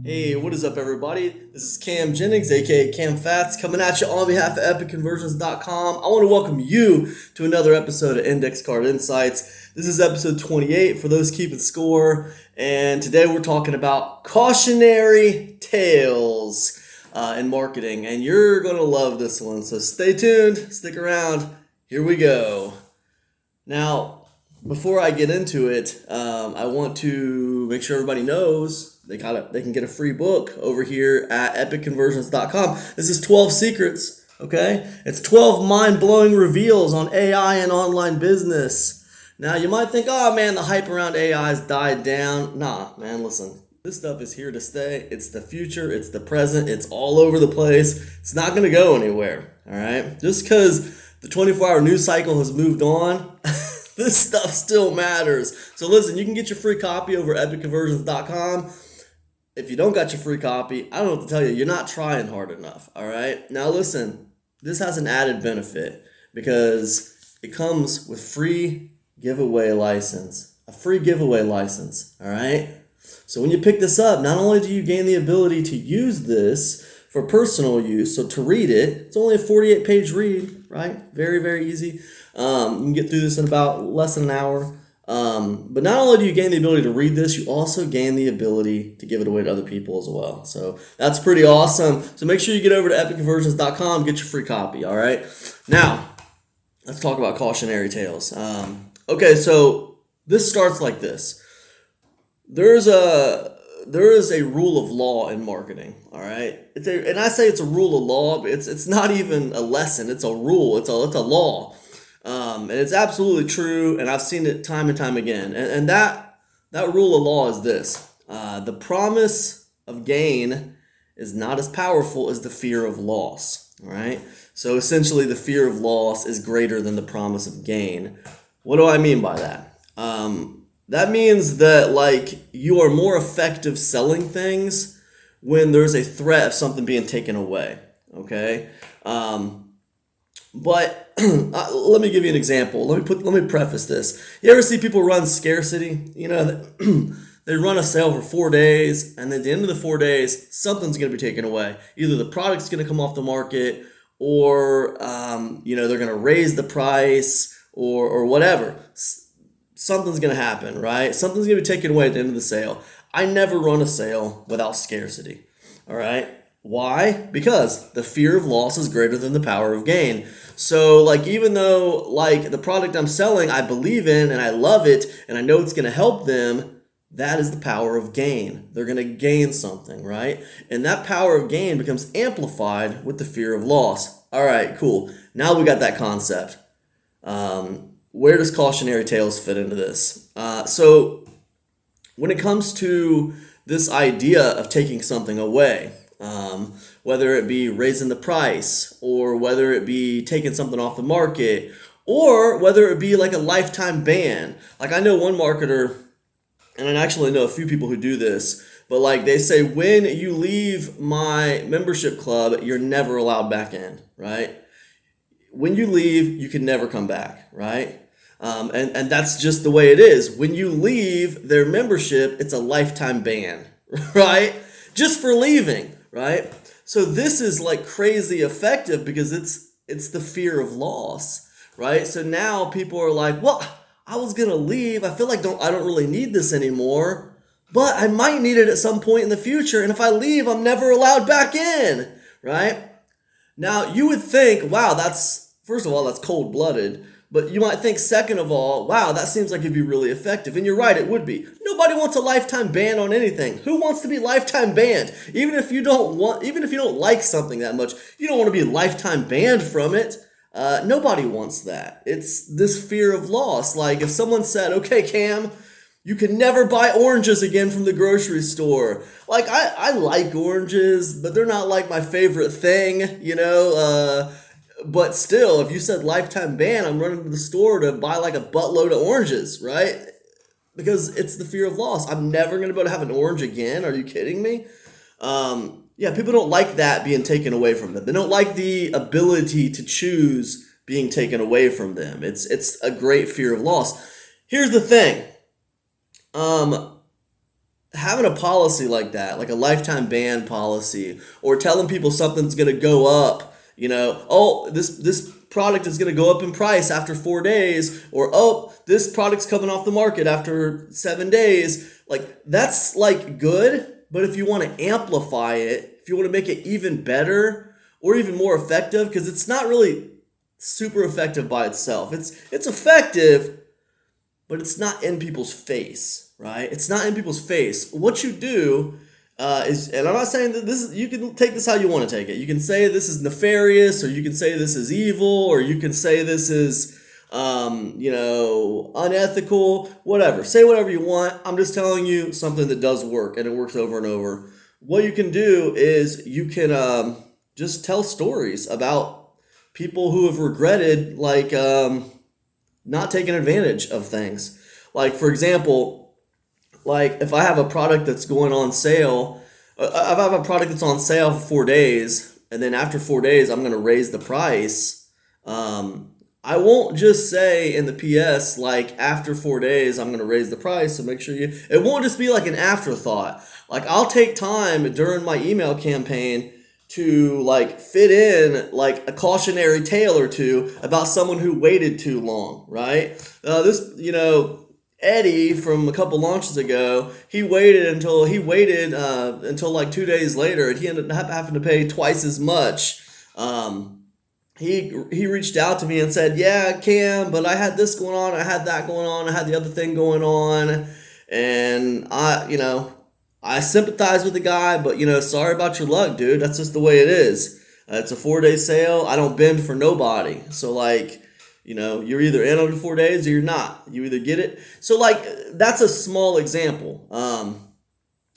Hey, what is up, everybody? This is Cam Jennings, aka Cam Fats, coming at you on behalf of EpicConversions.com. I want to welcome you to another episode of Index Card Insights. This is episode 28 for those keeping score, and today we're talking about cautionary tales in marketing, and you're going to love this one. So stay tuned, stick around. Here we go. Now, before I get into it, I want to make sure everybody knows they can get a free book over here at EpicConversions.com. This is 12 secrets, okay? It's 12 mind-blowing reveals on AI and online business. Now, you might think, oh man, the hype around AI has died down. Nah, man, listen. This stuff is here to stay. It's the future. It's the present. It's all over the place. It's not going to go anywhere, all right? Just because the 24-hour news cycle has moved on, this stuff still matters. So listen, you can get your free copy over at EpicConversions.com. If you don't got your free copy, I don't know what to tell you. You're not trying hard enough, all right? Now listen, this has an added benefit because it comes with free giveaway license, a free giveaway license, all right? So when you pick this up, not only do you gain the ability to use this for personal use, so to read it, it's only a 48-page read, right? Very, very easy. You can get through this in about less than an hour. But not only do you gain the ability to read this, you also gain the ability to give it away to other people as well. So that's pretty awesome. So make sure you get over to EpicConversions.com, get your free copy, all right? Now, let's talk about cautionary tales. Okay, so this starts like this. There is a rule of law in marketing, all right? And I say it's a rule of law, but it's not even a lesson. It's a rule. It's a law. And it's absolutely true, and I've seen it time and time again. And that rule of law is this. The promise of gain is not as powerful as the fear of loss, all right? So essentially, the fear of loss is greater than the promise of gain. What do I mean by that? That means that, like, you are more effective selling things when there's a threat of something being taken away, okay? But let me give you an example. Let me preface this. You ever see people run scarcity? You know, they run a sale for 4 days, and at the end of the 4 days, something's going to be taken away. Either the product's going to come off the market, or they're going to raise the price, or whatever. Something's going to happen, right? Something's going to be taken away at the end of the sale. I never run a sale without scarcity, all right? Why? Because the fear of loss is greater than the power of gain. So, like, even though, like, the product I'm selling, I believe in and I love it and I know it's going to help them, that is the power of gain. They're going to gain something, right? And that power of gain becomes amplified with the fear of loss. All right, cool. Now we got that concept. Where does cautionary tales fit into this? So when it comes to this idea of taking something away, whether it be raising the price, or whether it be taking something off the market, or whether it be like a lifetime ban. Like, I know one marketer, and I actually know a few people who do this, but like they say, when you leave my membership club, you're never allowed back in, right? When you leave, you can never come back, right? And that's just the way it is. When you leave their membership, it's a lifetime ban, right? Just for leaving, right? So this is like crazy effective because it's the fear of loss, right? So now people are like, well, I was gonna leave. I feel like I don't really need this anymore, but I might need it at some point in the future. And if I leave, I'm never allowed back in, right? Now you would think, wow, first of all, that's cold-blooded. But you might think, second of all, wow, that seems like it'd be really effective. And you're right, it would be. Nobody wants a lifetime ban on anything. Who wants to be lifetime banned? Even if you don't like something that much, you don't want to be lifetime banned from it. Nobody wants that. It's this fear of loss. Like if someone said, okay, Cam, you can never buy oranges again from the grocery store. Like I like oranges, but they're not like my favorite thing, you know. But still, if you said lifetime ban, I'm running to the store to buy like a buttload of oranges, right? Because it's the fear of loss. I'm never going to be able to have an orange again. Are you kidding me? Yeah, people don't like that being taken away from them. They don't like the ability to choose being taken away from them. It's a great fear of loss. Here's the thing. having a policy like that, like a lifetime ban policy, or telling people something's going to go up, oh, this product is going to go up in price after 4 days, or oh, this product's coming off the market after 7 days, like that's like good. But if you want to amplify it, if you want to make it even better or even more effective, because it's not really super effective by itself. It's effective, but it's not in people's face, right? It's not in people's face. What you do is, and I'm not saying that this is, you can take this how you want to take it. You can say this is nefarious, or you can say this is evil, or you can say this is, unethical, whatever. Say whatever you want. I'm just telling you something that does work, and it works over and over. What you can do is you can just tell stories about people who have regretted, like, not taking advantage of things. Like, for example, like if I have a product that's going on sale, if I have a product that's on sale for 4 days, and then after 4 days I'm going to raise the price. I won't just say in the PS, like, after 4 days I'm going to raise the price, so make sure you. It won't just be like an afterthought. Like, I'll take time during my email campaign to like fit in like a cautionary tale or two about someone who waited too long, right? Eddie from a couple launches ago, he waited until like 2 days later, and he ended up having to pay twice as much. He reached out to me and said, "Yeah, Cam, but I had this going on, I had that going on, I had the other thing going on, and I sympathize with the guy, but sorry about your luck, dude. That's just the way it is. It's a 4 day sale. I don't bend for nobody. So like, you're either in under 4 days or you're not. You either get it. So like, that's a small example.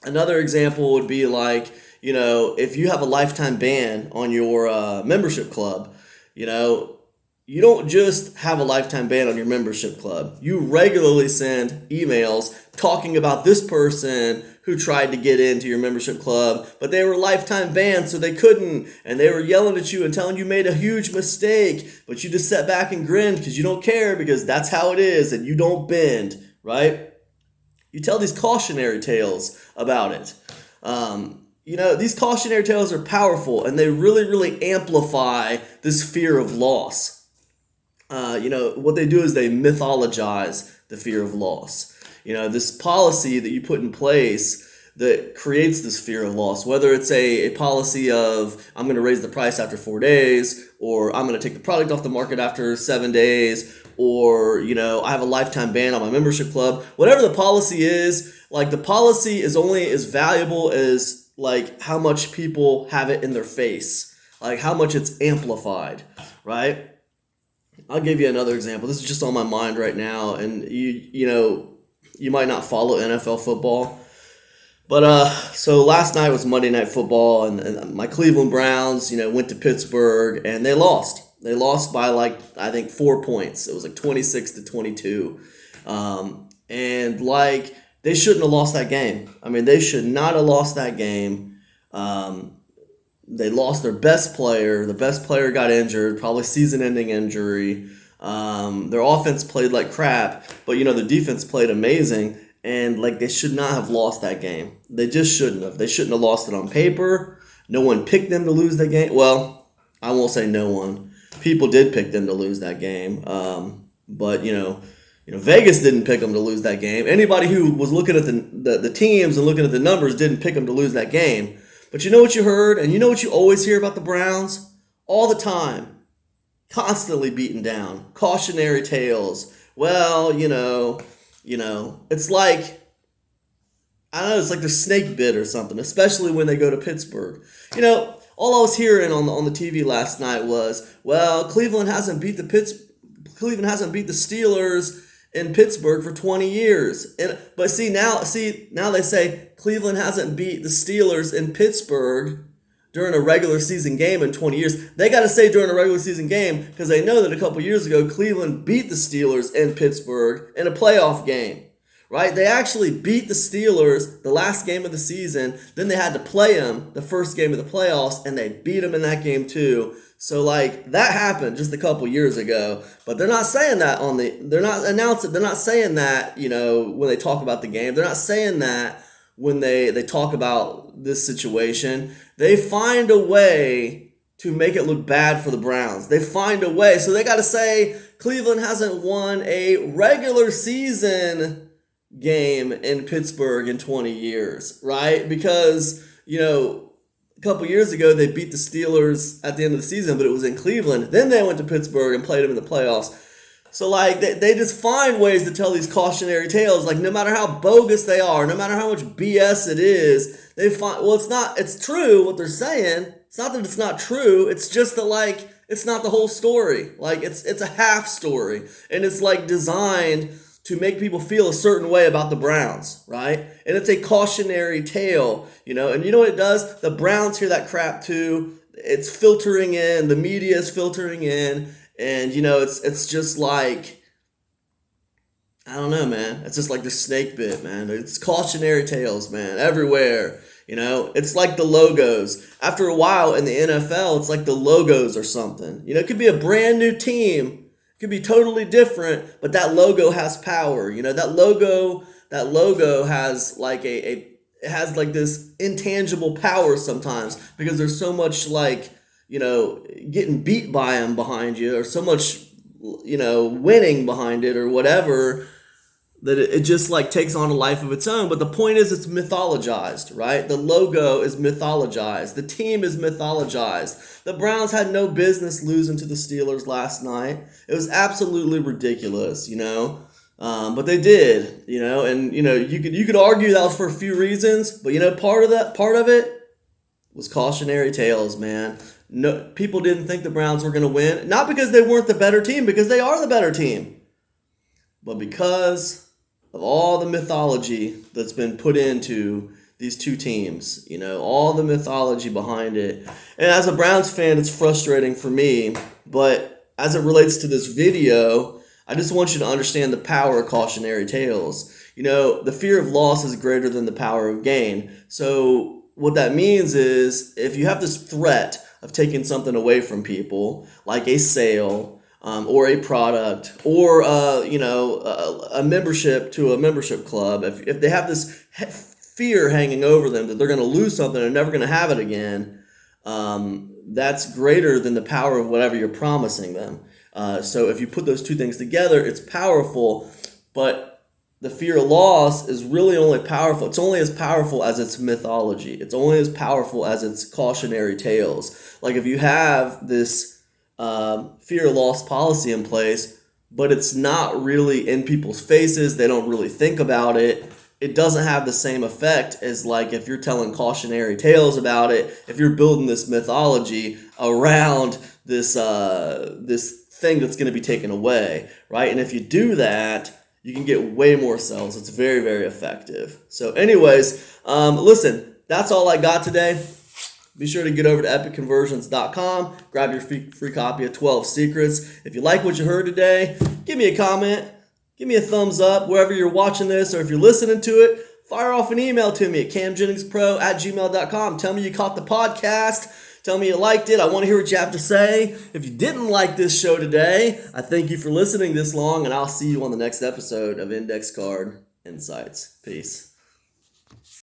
Another example would be like, if you have a lifetime ban on your membership club, you don't just have a lifetime ban on your membership club. You regularly send emails talking about this person who tried to get into your membership club, but they were lifetime banned, so they couldn't, and they were yelling at you and telling you made a huge mistake, but you just sat back and grinned because you don't care, because that's how it is, and you don't bend, right? You tell these cautionary tales about it. These cautionary tales are powerful, and they really, really amplify this fear of loss. What they do is they mythologize the fear of loss. This policy that you put in place that creates this fear of loss, whether it's a policy of I'm going to raise the price after 4 days, or I'm going to take the product off the market after 7 days, or, I have a lifetime ban on my membership club. Whatever the policy is, like, the policy is only as valuable as, like, how much people have it in their face, like how much it's amplified, right? I'll give you another example. This is just on my mind right now, and you might not follow NFL football, but so last night was Monday Night Football, and my Cleveland Browns, went to Pittsburgh, and they lost. They lost by like, I think, 4 points. It was like 26-22, and like, they shouldn't have lost that game. I mean, they should not have lost that game. They lost their best player. The best player got injured, probably season-ending injury. Their offense played like crap, but the defense played amazing, and like, they should not have lost that game. They just shouldn't have. They shouldn't have lost it on paper. No one picked them to lose that game. Well, I won't say no one. People did pick them to lose that game, but Vegas didn't pick them to lose that game. Anybody who was looking at the teams and looking at the numbers didn't pick them to lose that game. But you know what you heard, and you know what you always hear about the Browns? All the time. Constantly beaten down. Cautionary tales. Well, it's like, I don't know, it's like they're snake bit or something, especially when they go to Pittsburgh. All I was hearing on the TV last night was, well, Cleveland hasn't beat the Steelers in Pittsburgh for 20 years. But now they say Cleveland hasn't beat the Steelers in Pittsburgh during a regular season game in 20 years. They got to say during a regular season game, because they know that a couple years ago Cleveland beat the Steelers in Pittsburgh in a playoff game. Right? They actually beat the Steelers the last game of the season. Then they had to play them the first game of the playoffs, and they beat them in that game too. So like, that happened just a couple years ago, but they're not saying that they're not saying that, when they talk about the game. They're not saying that when they talk about this situation. They find a way to make it look bad for the Browns. They find a way. So they got to say Cleveland hasn't won a regular season game in Pittsburgh in 20 years, right? Because, a couple years ago they beat the Steelers at the end of the season, but it was in Cleveland. Then they went to Pittsburgh and played them in the playoffs. So, they just find ways to tell these cautionary tales. Like, no matter how bogus they are, no matter how much BS it is, they find, it's true what they're saying. It's not that it's not true. It's just that, it's not the whole story. It's a half story. And it's, designed to make people feel a certain way about the Browns, right? And it's a cautionary tale, And you know what it does? The Browns hear that crap, too. It's filtering in. The media is filtering in. And, it's just I don't know, man. It's just like the snake bit, man. It's cautionary tales, man, everywhere. It's like the logos. After a while in the NFL, it's like the logos or something. It could be a brand new team. It could be totally different, but that logo has power. That logo has it has this intangible power sometimes because there's so much getting beat by them behind you or so much, winning behind it or whatever, that it just takes on a life of its own. But the point is it's mythologized, right? The logo is mythologized. The team is mythologized. The Browns had no business losing to the Steelers last night. It was absolutely ridiculous, but they did, and you could argue that was for a few reasons, but part of it was cautionary tales, man. No, people didn't think the Browns were going to win, not because they weren't the better team, because they are the better team, but because of all the mythology that's been put into these two teams, all the mythology behind it. And as a Browns fan, it's frustrating for me, but as it relates to this video, I just want you to understand the power of cautionary tales. The fear of loss is greater than the power of gain. So what that means is if you have this threat of taking something away from people, like a sale or a product or a membership to a membership club, if they have this fear hanging over them that they're going to lose something and never going to have it again, that's greater than the power of whatever you're promising them. So if you put those two things together, it's powerful, but the fear of loss is really only powerful. It's only as powerful as its mythology. It's only as powerful as its cautionary tales. If you have this fear of loss policy in place, but it's not really in people's faces, they don't really think about it, it doesn't have the same effect as if you're telling cautionary tales about it, if you're building this mythology around this thing that's going to be taken away, right? And if you do that, you can get way more sales. It's very, very effective. So anyways, listen, that's all I got today. Be sure to get over to epicconversions.com. Grab your free copy of 12 Secrets. If you like what you heard today, give me a comment. Give me a thumbs up wherever you're watching this, or if you're listening to it, fire off an email to me at camjenningspro@gmail.com. Tell me you caught the podcast. Tell me you liked it. I want to hear what you have to say. If you didn't like this show today, I thank you for listening this long, and I'll see you on the next episode of Index Card Insights. Peace.